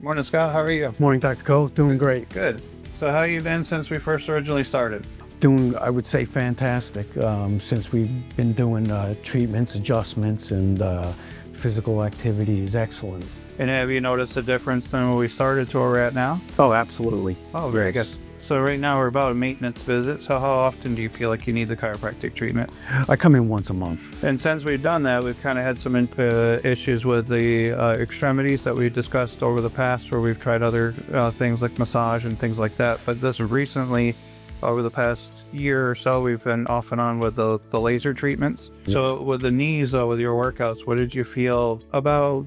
Morning, Scott. How are you? Morning, Dr. Cole. Doing great. Good. So how you been since we first originally started? Doing, I would say, fantastic. Since we've been doing treatments, adjustments, and physical activity is excellent. And have you noticed a difference than when we started to where we're at now? Oh, absolutely. Oh, very Yes. good. So right now we're about a maintenance visit. So how often do you feel like you need the chiropractic treatment? I come in once a month. And since we've done that, we've kind of had some issues with the extremities that we discussed over the past, where we've tried other things like massage and things like that. But this recently, over the past year or so, we've been off and on with the laser treatments. Yep. So with the knees, though, with your workouts, what did you feel about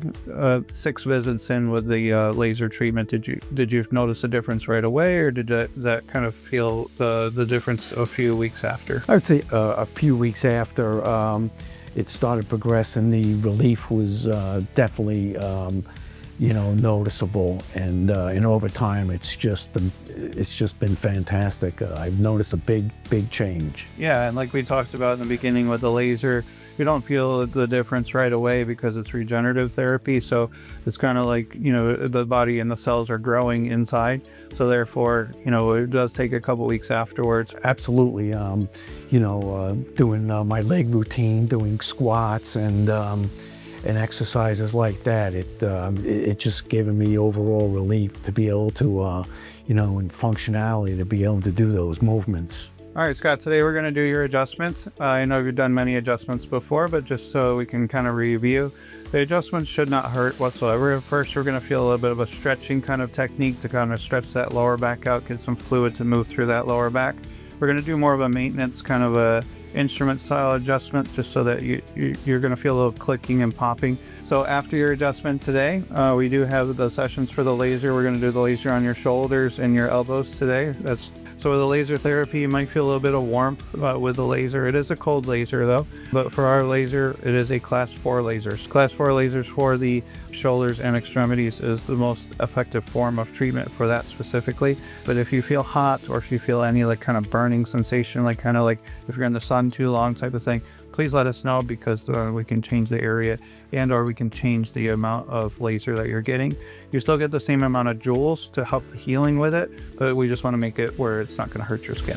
6 visits in with the laser treatment? Did you notice a difference right away, or did that kind of feel the difference a few weeks after? I would say a few weeks after it started progressing, the relief was definitely noticeable, and over time it's just been fantastic. I've noticed a big change. Yeah, and like we talked about in the beginning with the laser, you don't feel the difference right away because it's regenerative therapy. So it's kind of like, the body and the cells are growing inside. So therefore, it does take a couple weeks afterwards. Absolutely. Doing my leg routine, doing squats and exercises like that, it just given me overall relief to be able to, and functionality to be able to do those movements. All right, Scott, today we're going to do your adjustments. I know you've done many adjustments before, but just so we can kind of review, the adjustments should not hurt whatsoever. First, we're going to feel a little bit of a stretching kind of technique to kind of stretch that lower back out, get some fluid to move through that lower back. We're going to do more of a maintenance kind of a instrument style adjustment, just so that you're going to feel a little clicking and popping. So after your adjustment today, we do have the sessions for the laser. We're going to do the laser on your shoulders and your elbows today. So with the laser therapy, you might feel a little bit of warmth with the laser. It is a cold laser though, but for our laser, it is a class 4 laser. Class 4 lasers for the shoulders and extremities is the most effective form of treatment for that specifically. But if you feel hot, or if you feel any like kind of burning sensation, like kind of like if you're in the sun too long type of thing, please let us know, because we can change the area or we can change the amount of laser that you're getting. You still get the same amount of joules to help the healing with it, but we just want to make it where it's not going to hurt your skin.